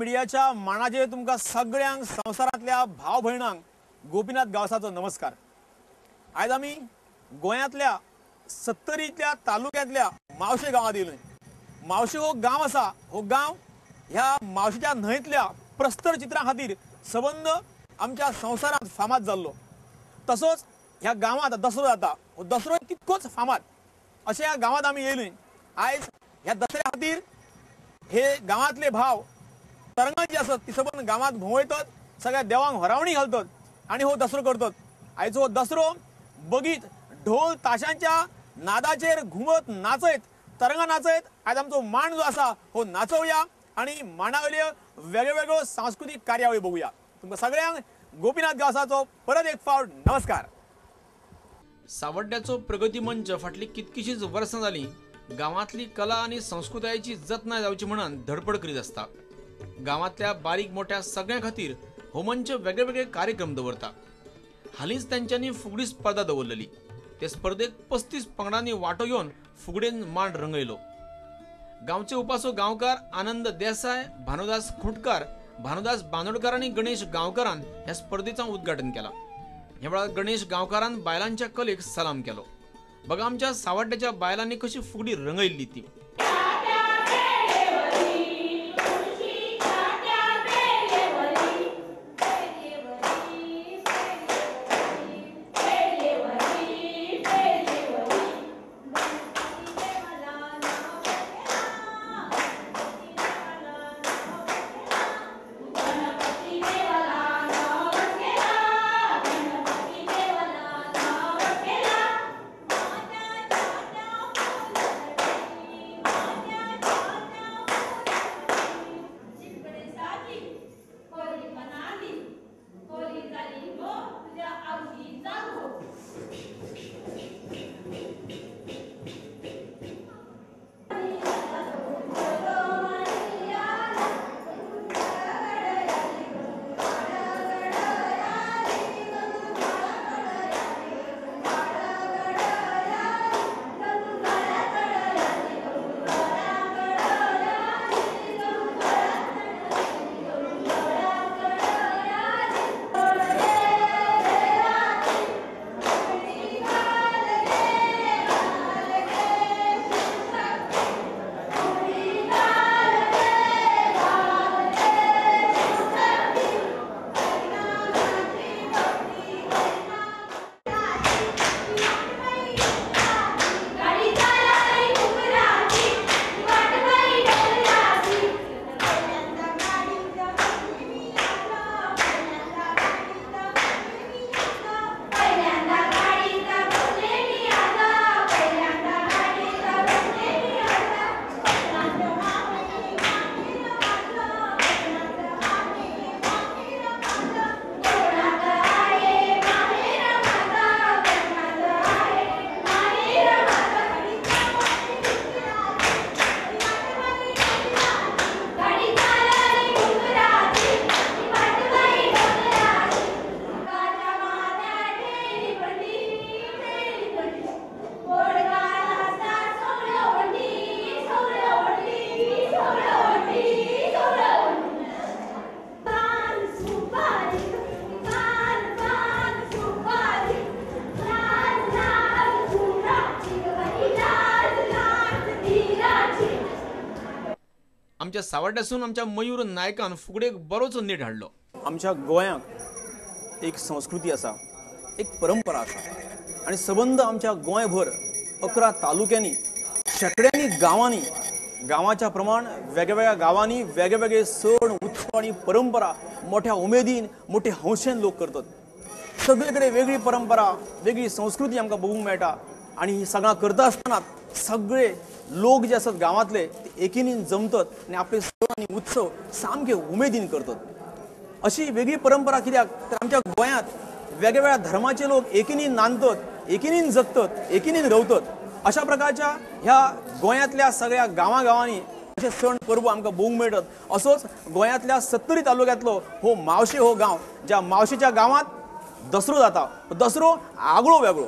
मिडियाच्या मानाचे तुमका सगळ्यांक संवसारातल्या भाव भयणांक गोपीनाथ गावसाचो नमस्कार। आज आम्ही गोंयांतल्या 70 तालुक्यांतल्या मावशे गावात येयलोय। मावशे हो गाव असा, हो गाव ह्या मावशेच्या न्हंयतल्या प्रस्तर चित्रां खातीर संबंध आमच्या संवसारात फामाद जाल्लो। तसोच ह्या गावात दसरो जाता, हो दसरो तितकोच फामाद अशा ह्या गावात आम्ही येयलोय। आज ह्या दसऱ्या खातीर हे गावातले भाव तरंगा जी असत ती सबंद गावात भोंवयतात, सगळ्या देवांक होरावणी घालतात आणि हो दसरो करतात। आयचो हो दसरो बगीत ढोल ताशांच्या नादाचेर घुमत नाचयत तरंगा नाचयत आज आमचो मांड जो असा हो नाचवया आणि मांडावयल्यो वेगवेगळ्यो सांस्कृतिक कार्यावळी बघूया। तुमकां सगळ्यांक गोपीनाथ गावसाचो परत एक फावट नमस्कार। सावड्ड्याचो प्रगती मंच फाटली कितकीशीच वर्सां जाली गावातली कला आणि संस्कृतायेची जतनाय जावची म्हणून धडपड करीत असता। गावातल्या बारीक मोठ्या सगळ्यां खातीर हो मंच वेगवेगळे कार्यक्रम दवरता। हालींच त्यांच्यानी फुगडी स्पर्धा दवरलेली। ते स्पर्धेक 35 पंगडांनी वांटो घेवन फुगडेन मांड रंगयलो। गांवचे उपासो गांवकार आनंद देसाय, भानुदास खुंटकार, भानुदास बांदोडकार आणि गणेश गांवकारान ह्या स्पर्धेचं उद्घाटन केला। ह्या वेळार गणेश गांवकारान बायलांच्या कलेक सलाम केलो। बघा आमच्या सावड्ड्याच्या बायलांनी कशी फुगडी रंगयल्ली ती। आमच्या सावड्ड्यासून आमच्या मयूर नायकान फुगडेक बरोच नेट हाडलो। आमच्या गोंयांक एक संस्कृती असा, एक परंपरा असा आणि संबंध आमच्या गोंयभर 11 तालुक्यांनी शेकड्यांनी गावांनी गावाच्या प्रमाण वेगवेगळ्या गावांनी वेगवेगळे सण उत्सव आणि परंपरा मोठ्या उमेदीन मोठे हौशेन लोक करतात। सगळीकडे वेगळी परंपरा वेगळी संस्कृती आमकां बघूंक मेळटा आणि ही सगळं करता आसतना सगळे लोक जे असतात गावातले ते एकीनीन जमतात आणि आपले सण आणि उत्सव सामके उमेदीन करतात। अशी वेगळी परंपरा कित्याक तर आमच्या गोंयांत वेगवेगळ्या धर्माचे लोक एकीनीन नांदतात, एकीनीन जगतात, एकीनीन रवतात। अशा प्रकारच्या ह्या गोंयांतल्या सगळ्या गावांनी असे सण पर्व आमकां बघूंक मेळटात। असोच गोंयांतल्या 70 तालुक्यांतलो हो मावशे हो गांव, ज्या मावशेच्या गावात दसरो जाता। दसरो आगळो वेगळो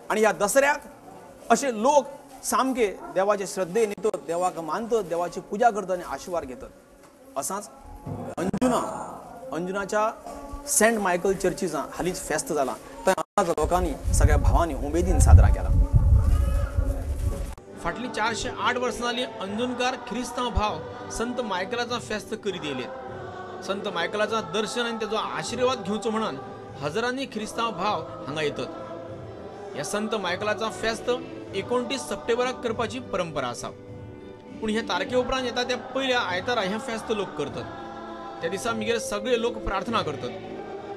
आणि ह्या दसऱ्याक असे लोक सामके देवाचे श्रद्धेन येतात, देवाक मानतात, देवाची पूजा करतात आणि आशीर्वाद घेतात। असाच हिंगा अंजुनाच्या सेंट मायकल चर्चीचा हालीच फेस्त जाला थंय अंदाज लोकांनी सगळ्या भावांनी उमेदीन साजरा केला. फाटली 408 वर्सां जाली अंजुनकार ख्रिस्तांव भाव संत मायकलाचा फेस्त करीत येयलेत. संत मायकलाचा दर्शन आनी तेजो आशिर्वाद घेवचो म्हणून हजारांनी ख्रिस्तांव भाव हांगा येतात. ह्या संत मायकलाचा फेस्त 29 सप्टेंबराक करपाची परंपरा आसा. पूण ह्या तारखे उपरांत येता त्या पयल्या आयतारा हें फेस्त लोक करतात. त्या दिसा मागीर सगळे लोक प्रार्थना करतात.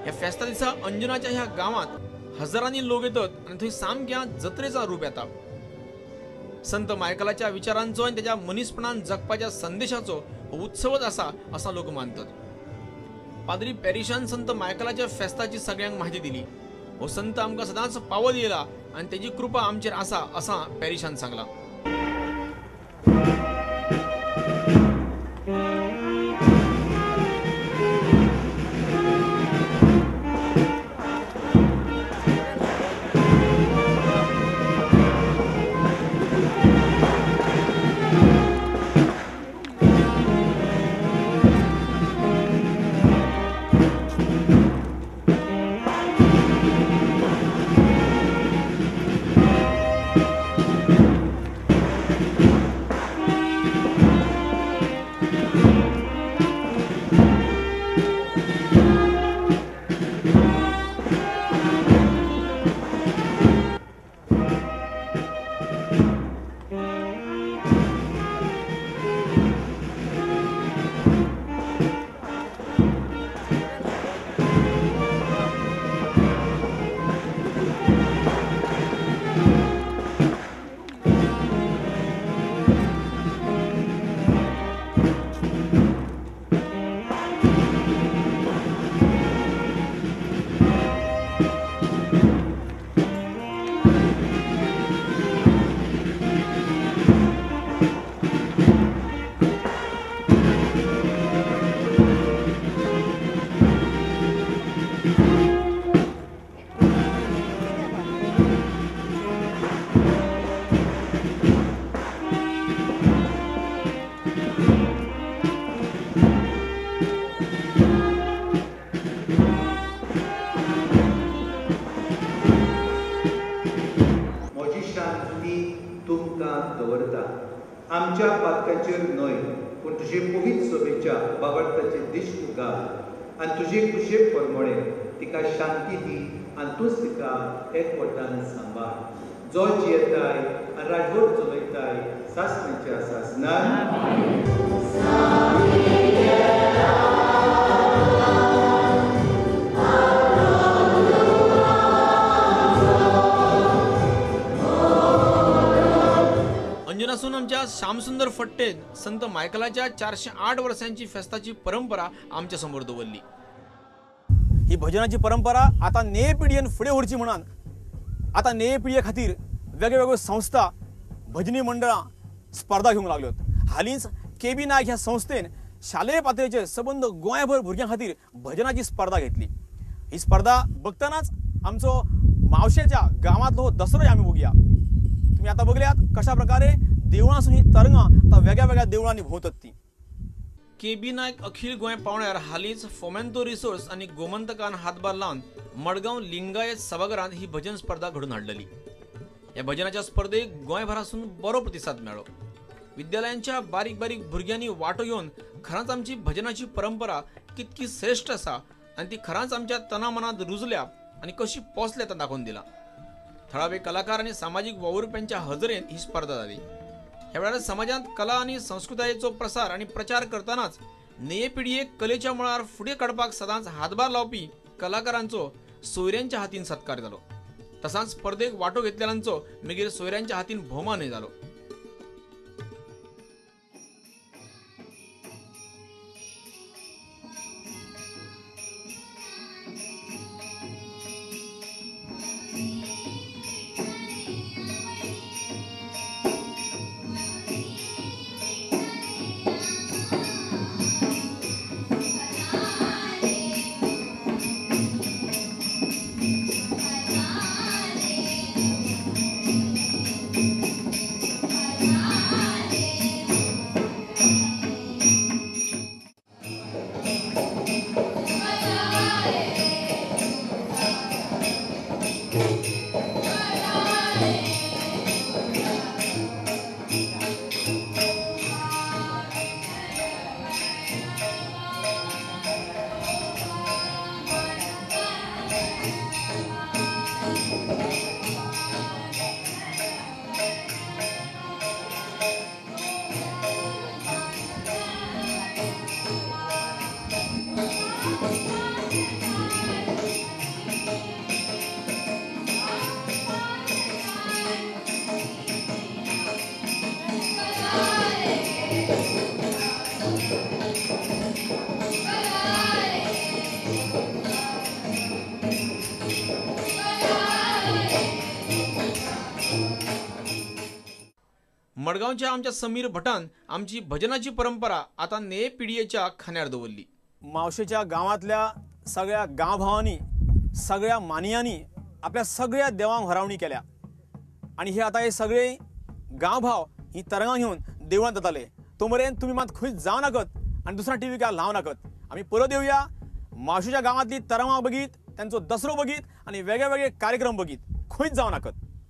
ह्या फेस्ता दिसा अंजुनाच्या ह्या गांवांत हजारांनी लोक येतात आनी थंय सामक्या जत्रेचा रूप येता. संत मायकलाच्या विचारांचो आनी त्याच्या मनीसपणान जगपाच्या संदेशाचो उत्सवच आसा असा लोक मानतात. पाद्री पॅरिशान संत मायकलाच्या फेस्ताची सगळ्यांक म्हायती दिली. हो संत आमकां सदांच पावत येयला आनी तेजी कृपा आमचेर आसा असा पॅरिशान सांगला. आमच्या पातकाचेर न्हय पूण तुजे पवित्र सोबेच्या बाबडताचे दिश घाल आनी तुजे कुशे परमळे तिका शांती दी आनी तूंच तिका एकवटान सांबाळ. जो जियेताय आनी राजवट चलयताय सासणेच्या सासनान. अंजुनासून आमच्या श्यामसुंदर फट्टेन संत मायकलाच्या 408 वर्सांची फेस्ताची परंपरा आमच्या समोर दवरली. ही भजनाची परंपरा आता नये पिढयेन फुडें व्हरची म्हणून आता नये पिढये खातीर वेगवेगळ्यो संस्था भजनी मंडळां स्पर्धा घेवंक लागल्योत. हालींच केबी नायक ह्या संस्थेन शालेय पातळीचेर सबंद गोंयभर भुरग्यां खातीर भजनाची स्पर्धा घेतली. ही स्पर्धा बघतानाच आमचो मावशेच्या गांवांतलो हो दसरोय आमी बघुया. तुम्ही आता बघल्यात कशा प्रकारे देवळांसून ही तरंगां आता वेगळ्या वेगळ्या देवळांनी भोंवतात ती. केबी नायक अखिल गोंय पावण्यार हालींच फोमेंतो रिसोर्स आनी गोमंतकान हातभार लावन मडगांव लिंगायत सभाघरांत ही भजन स्पर्धा घडून हाडलेली. ह्या भजनाच्या स्पर्धेक गोंयभरासून बरो प्रतिसाद मेळ्ळो. विद्यालयांच्या बारीक बारीक भुरग्यांनी वांटो घेवन खरांच आमची भजनाची परंपरा कितकी श्रेष्ठ आसा आनी ती खरांच आमच्या तनामनांत रुजल्या आनी कशी पोसल्या तां दाखोवन दिलां. थळावे कलाकार आनी सामाजीक वावुरप्यांच्या हजेरेंत ही स्पर्धा जाली. ह्या वेळार समाजांत कला आनी संस्कृतायेचो प्रसार आनी प्रचार करतानाच नये पिढयेक कलेच्या मळार फुडें काडपाक सदांच हातभार लावपी कलाकारांचो सोयऱ्यांच्या हातीन सत्कार जालो. तसांच स्पर्धेक वांटो घेतलेल्यांचो मागीर सोयऱ्यांच्या हातीन भोवमानय जालो. मडगावच्या आमच्या समीर भटान आमची भजनाची परंपरा आता नये पिढयेच्या खांद्यार दवरली. मावशेच्या गावातल्या सगळ्या गांवभावांनी सगळ्या मानियांनी आपल्या सगळ्या देवांक हरावणी केल्या आणि हे आता हे सगळे गांवभाव ही तरंगां घेऊन देवळांत जाताले. तो मेरेन तुमी मात खंय जाव नाकत आणि दुसरा टीव्ही काय लाव नाकत. आमी परत येवया मावशेच्या गावातली तरंगां बघीत, त्यांचो दसरो बघीत आणि वेगळे वेगळे कार्यक्रम बघीत. खंयच जाव नाकत.